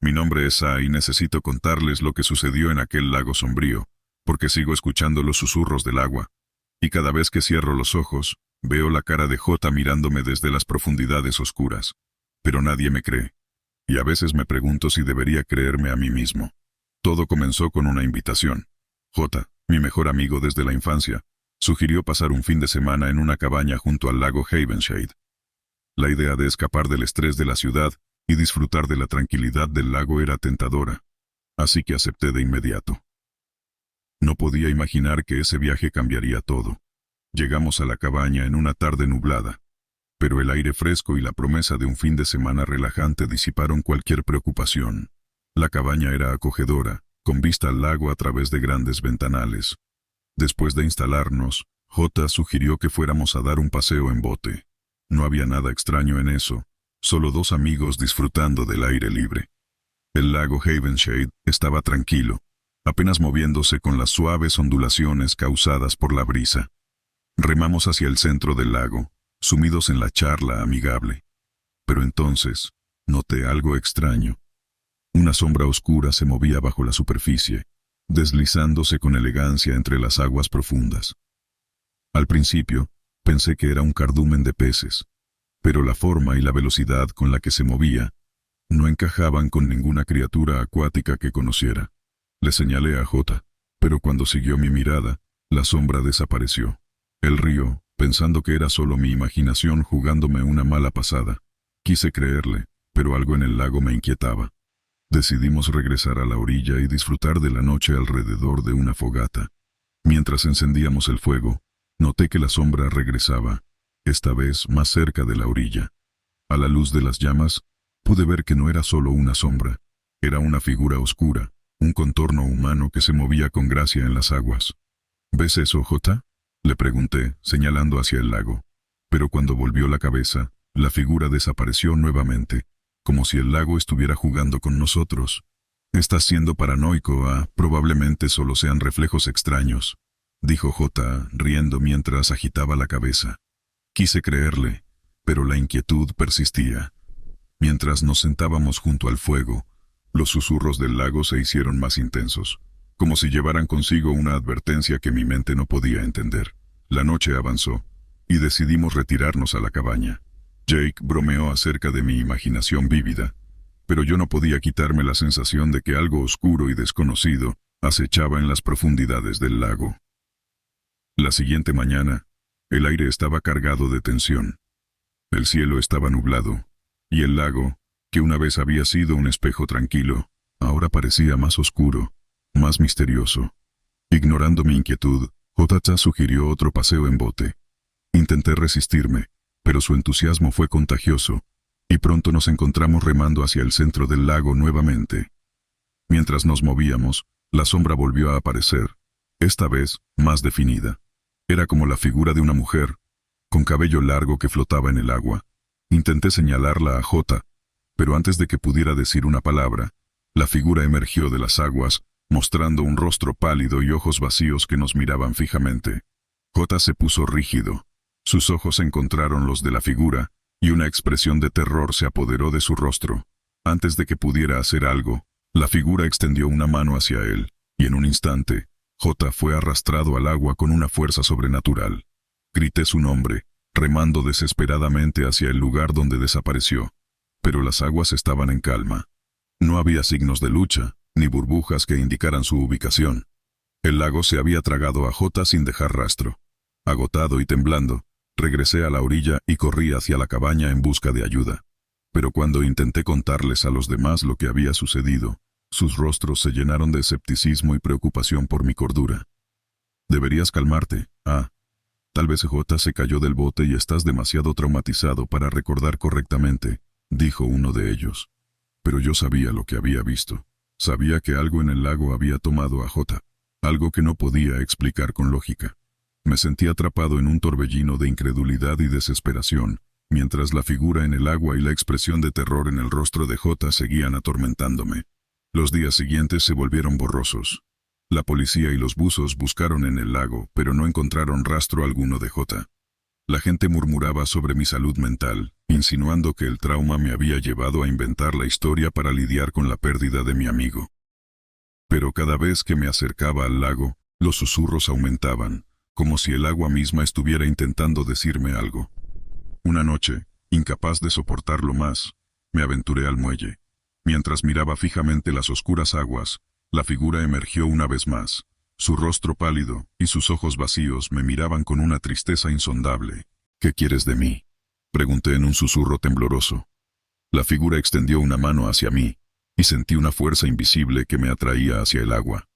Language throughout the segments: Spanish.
Mi nombre es A y necesito contarles lo que sucedió en aquel lago sombrío, porque sigo escuchando los susurros del agua. Y cada vez que cierro los ojos, veo la cara de J mirándome desde las profundidades oscuras. Pero nadie me cree. Y a veces me pregunto si debería creerme a mí mismo. Todo comenzó con una invitación. J, mi mejor amigo desde la infancia, sugirió pasar un fin de semana en una cabaña junto al lago Havenshade. La idea de escapar del estrés de la ciudad y disfrutar de la tranquilidad del lago era tentadora, así que acepté de inmediato. No podía imaginar que ese viaje cambiaría todo. Llegamos a la cabaña en una tarde nublada, pero el aire fresco y la promesa de un fin de semana relajante disiparon cualquier preocupación. La cabaña era acogedora, con vista al lago a través de grandes ventanales. Después de instalarnos, J sugirió que fuéramos a dar un paseo en bote. No había nada extraño en eso, solo dos amigos disfrutando del aire libre. El lago Havenshade estaba tranquilo, apenas moviéndose con las suaves ondulaciones causadas por la brisa. Remamos hacia el centro del lago, sumidos en la charla amigable. Pero entonces, noté algo extraño. Una sombra oscura se movía bajo la superficie, deslizándose con elegancia entre las aguas profundas. Al principio, pensé que era un cardumen de peces, pero la forma y la velocidad con la que se movía no encajaban con ninguna criatura acuática que conociera. Le señalé a J, pero cuando siguió mi mirada, la sombra desapareció. Él rió, pensando que era solo mi imaginación jugándome una mala pasada. Quise creerle, pero algo en el lago me inquietaba. Decidimos regresar a la orilla y disfrutar de la noche alrededor de una fogata. Mientras encendíamos el fuego, noté que la sombra regresaba, esta vez más cerca de la orilla. A la luz de las llamas, pude ver que no era solo una sombra, era una figura oscura, un contorno humano que se movía con gracia en las aguas. ¿Ves eso, J? Le pregunté, señalando hacia el lago. Pero cuando volvió la cabeza, la figura desapareció nuevamente, como si el lago estuviera jugando con nosotros. Estás siendo paranoico, probablemente solo sean reflejos extraños, dijo J, riendo mientras agitaba la cabeza. Quise creerle, pero la inquietud persistía. Mientras nos sentábamos junto al fuego, los susurros del lago se hicieron más intensos, como si llevaran consigo una advertencia que mi mente no podía entender. La noche avanzó, y decidimos retirarnos a la cabaña. Jake bromeó acerca de mi imaginación vívida, pero yo no podía quitarme la sensación de que algo oscuro y desconocido acechaba en las profundidades del lago. La siguiente mañana, el aire estaba cargado de tensión. El cielo estaba nublado, y el lago, que una vez había sido un espejo tranquilo, ahora parecía más oscuro, más misterioso. Ignorando mi inquietud, J sugirió otro paseo en bote. Intenté resistirme, pero su entusiasmo fue contagioso, y pronto nos encontramos remando hacia el centro del lago nuevamente. Mientras nos movíamos, la sombra volvió a aparecer, esta vez más definida. Era como la figura de una mujer, con cabello largo que flotaba en el agua. Intenté señalarla a J, pero antes de que pudiera decir una palabra, la figura emergió de las aguas, mostrando un rostro pálido y ojos vacíos que nos miraban fijamente. J se puso rígido. Sus ojos encontraron los de la figura, y una expresión de terror se apoderó de su rostro. Antes de que pudiera hacer algo, la figura extendió una mano hacia él, y en un instante, J fue arrastrado al agua con una fuerza sobrenatural. Grité su nombre, remando desesperadamente hacia el lugar donde desapareció, pero las aguas estaban en calma. No había signos de lucha, ni burbujas que indicaran su ubicación. El lago se había tragado a J sin dejar rastro. Agotado y temblando, regresé a la orilla y corrí hacia la cabaña en busca de ayuda. Pero cuando intenté contarles a los demás lo que había sucedido, sus rostros se llenaron de escepticismo y preocupación por mi cordura. Deberías calmarte, Tal vez J se cayó del bote y estás demasiado traumatizado para recordar correctamente, dijo uno de ellos. Pero yo sabía lo que había visto. Sabía que algo en el lago había tomado a J, algo que no podía explicar con lógica. Me sentí atrapado en un torbellino de incredulidad y desesperación, mientras la figura en el agua y la expresión de terror en el rostro de J seguían atormentándome. Los días siguientes se volvieron borrosos. La policía y los buzos buscaron en el lago, pero no encontraron rastro alguno de J. La gente murmuraba sobre mi salud mental, insinuando que el trauma me había llevado a inventar la historia para lidiar con la pérdida de mi amigo. Pero cada vez que me acercaba al lago, los susurros aumentaban, como si el agua misma estuviera intentando decirme algo. Una noche, incapaz de soportarlo más, me aventuré al muelle. Mientras miraba fijamente las oscuras aguas, la figura emergió una vez más. Su rostro pálido y sus ojos vacíos me miraban con una tristeza insondable. «¿Qué quieres de mí?», pregunté en un susurro tembloroso. La figura extendió una mano hacia mí, y sentí una fuerza invisible que me atraía hacia el agua.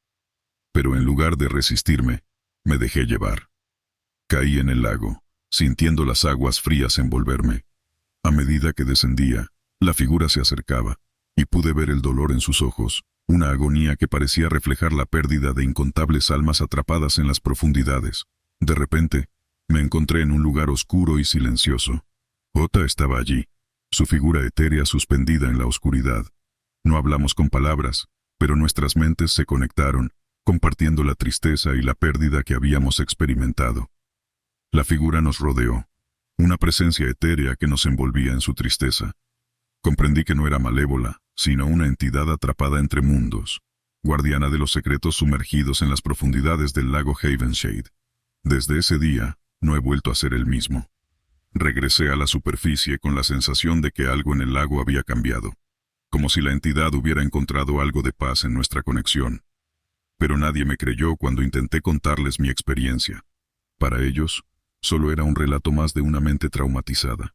Pero en lugar de resistirme, me dejé llevar. Caí en el lago, sintiendo las aguas frías envolverme. A medida que descendía, la figura se acercaba, y pude ver el dolor en sus ojos, una agonía que parecía reflejar la pérdida de incontables almas atrapadas en las profundidades. De repente, me encontré en un lugar oscuro y silencioso. Ota estaba allí, su figura etérea suspendida en la oscuridad. No hablamos con palabras, pero nuestras mentes se conectaron, compartiendo la tristeza y la pérdida que habíamos experimentado. La figura nos rodeó, una presencia etérea que nos envolvía en su tristeza. Comprendí que no era malévola, sino una entidad atrapada entre mundos, guardiana de los secretos sumergidos en las profundidades del lago Havenshade. Desde ese día, no he vuelto a ser el mismo. Regresé a la superficie con la sensación de que algo en el lago había cambiado, como si la entidad hubiera encontrado algo de paz en nuestra conexión. Pero nadie me creyó cuando intenté contarles mi experiencia. Para ellos, solo era un relato más de una mente traumatizada.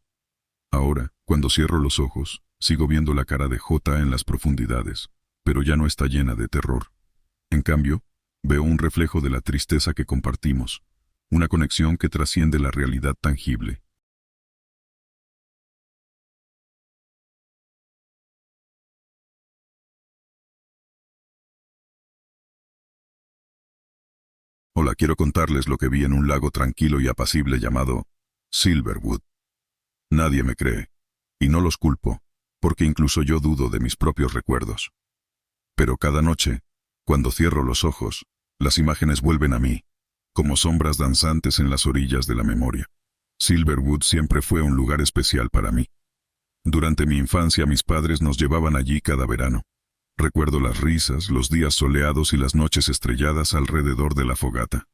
Ahora, cuando cierro los ojos, sigo viendo la cara de Jota en las profundidades, pero ya no está llena de terror. En cambio, veo un reflejo de la tristeza que compartimos, una conexión que trasciende la realidad tangible. Hola, quiero contarles lo que vi en un lago tranquilo y apacible llamado Silverwood. Nadie me cree, y no los culpo, porque incluso yo dudo de mis propios recuerdos. Pero cada noche, cuando cierro los ojos, las imágenes vuelven a mí, como sombras danzantes en las orillas de la memoria. Silverwood siempre fue un lugar especial para mí. Durante mi infancia mis padres nos llevaban allí cada verano. Recuerdo las risas, los días soleados y las noches estrelladas alrededor de la fogata.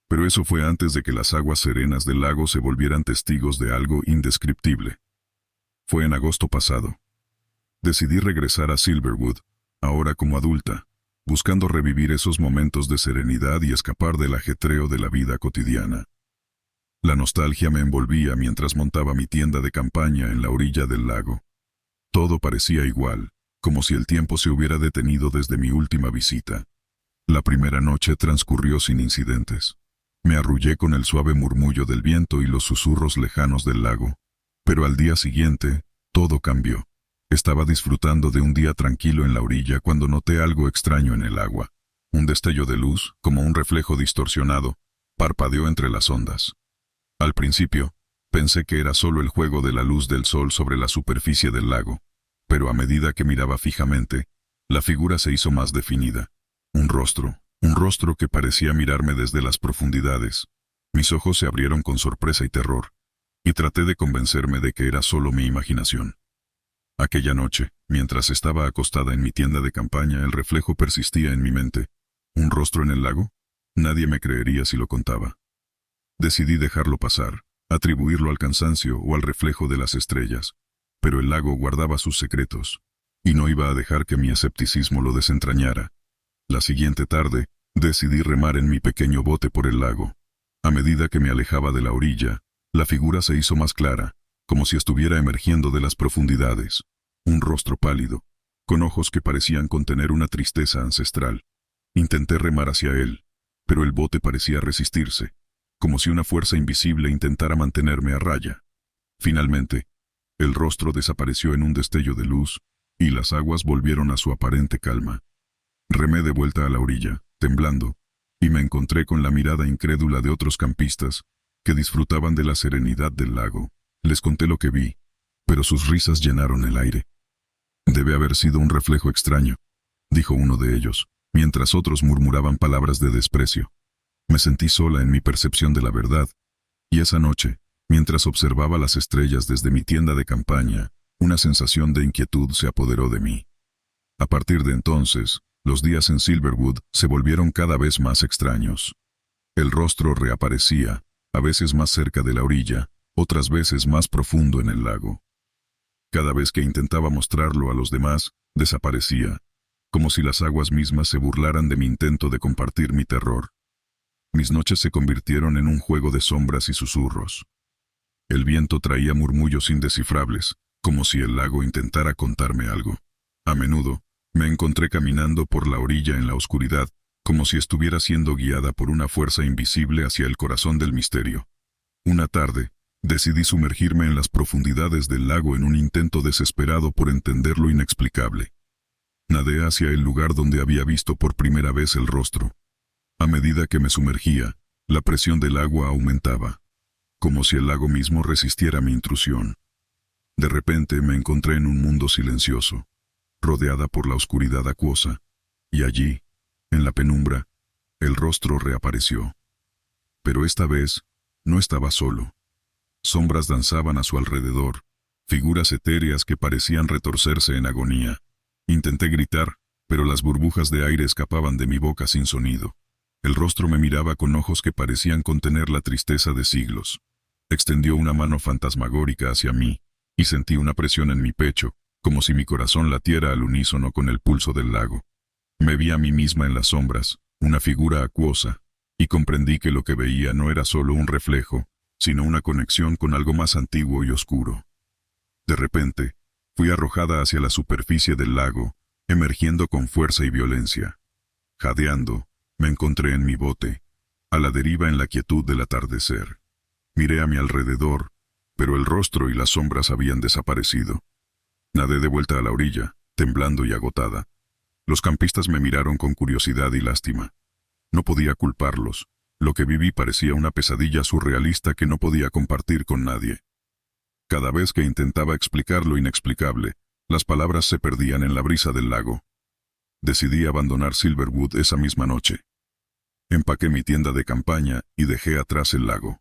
Pero eso fue antes de que las aguas serenas del lago se volvieran testigos de algo indescriptible. Fue en agosto pasado. Decidí regresar a Silverwood, ahora como adulta, buscando revivir esos momentos de serenidad y escapar del ajetreo de la vida cotidiana. La nostalgia me envolvía mientras montaba mi tienda de campaña en la orilla del lago. Todo parecía igual, como si el tiempo se hubiera detenido desde mi última visita. La primera noche transcurrió sin incidentes. Me arrullé con el suave murmullo del viento y los susurros lejanos del lago. Pero al día siguiente, todo cambió. Estaba disfrutando de un día tranquilo en la orilla cuando noté algo extraño en el agua. Un destello de luz, como un reflejo distorsionado, parpadeó entre las ondas. Al principio, pensé que era solo el juego de la luz del sol sobre la superficie del lago. Pero a medida que miraba fijamente, la figura se hizo más definida. Un rostro que parecía mirarme desde las profundidades. Mis ojos se abrieron con sorpresa y terror, y traté de convencerme de que era solo mi imaginación. Aquella noche, mientras estaba acostada en mi tienda de campaña, el reflejo persistía en mi mente. ¿Un rostro en el lago? Nadie me creería si lo contaba. Decidí dejarlo pasar, atribuirlo al cansancio o al reflejo de las estrellas. Pero el lago guardaba sus secretos, y no iba a dejar que mi escepticismo lo desentrañara. La siguiente tarde, decidí remar en mi pequeño bote por el lago. A medida que me alejaba de la orilla, la figura se hizo más clara, como si estuviera emergiendo de las profundidades. Un rostro pálido, con ojos que parecían contener una tristeza ancestral. Intenté remar hacia él, pero el bote parecía resistirse, como si una fuerza invisible intentara mantenerme a raya. Finalmente, el rostro desapareció en un destello de luz, y las aguas volvieron a su aparente calma. Remé de vuelta a la orilla, temblando, y me encontré con la mirada incrédula de otros campistas, que disfrutaban de la serenidad del lago. Les conté lo que vi, pero sus risas llenaron el aire. «Debe haber sido un reflejo extraño», dijo uno de ellos, mientras otros murmuraban palabras de desprecio. Me sentí sola en mi percepción de la verdad, y esa noche, Mientras observaba las estrellas desde mi tienda de campaña, una sensación de inquietud se apoderó de mí. A partir de entonces, los días en Silverwood se volvieron cada vez más extraños. El rostro reaparecía, a veces más cerca de la orilla, otras veces más profundo en el lago. Cada vez que intentaba mostrarlo a los demás, desaparecía, como si las aguas mismas se burlaran de mi intento de compartir mi terror. Mis noches se convirtieron en un juego de sombras y susurros. El viento traía murmullos indescifrables, como si el lago intentara contarme algo. A menudo, me encontré caminando por la orilla en la oscuridad, como si estuviera siendo guiada por una fuerza invisible hacia el corazón del misterio. Una tarde, decidí sumergirme en las profundidades del lago en un intento desesperado por entender lo inexplicable. Nadé hacia el lugar donde había visto por primera vez el rostro. A medida que me sumergía, la presión del agua aumentaba, como si el lago mismo resistiera mi intrusión. De repente me encontré en un mundo silencioso, rodeada por la oscuridad acuosa, y allí, en la penumbra, el rostro reapareció. Pero esta vez, no estaba solo. Sombras danzaban a su alrededor, figuras etéreas que parecían retorcerse en agonía. Intenté gritar, pero las burbujas de aire escapaban de mi boca sin sonido. El rostro me miraba con ojos que parecían contener la tristeza de siglos. Extendió una mano fantasmagórica hacia mí, y sentí una presión en mi pecho, como si mi corazón latiera al unísono con el pulso del lago. Me vi a mí misma en las sombras, una figura acuosa, y comprendí que lo que veía no era solo un reflejo, sino una conexión con algo más antiguo y oscuro. De repente, fui arrojada hacia la superficie del lago, emergiendo con fuerza y violencia. Jadeando, me encontré en mi bote, a la deriva en la quietud del atardecer. Miré a mi alrededor, pero el rostro y las sombras habían desaparecido. Nadé de vuelta a la orilla, temblando y agotada. Los campistas me miraron con curiosidad y lástima. No podía culparlos. Lo que viví parecía una pesadilla surrealista que no podía compartir con nadie. Cada vez que intentaba explicar lo inexplicable, las palabras se perdían en la brisa del lago. Decidí abandonar Silverwood esa misma noche. Empaqué mi tienda de campaña y dejé atrás el lago.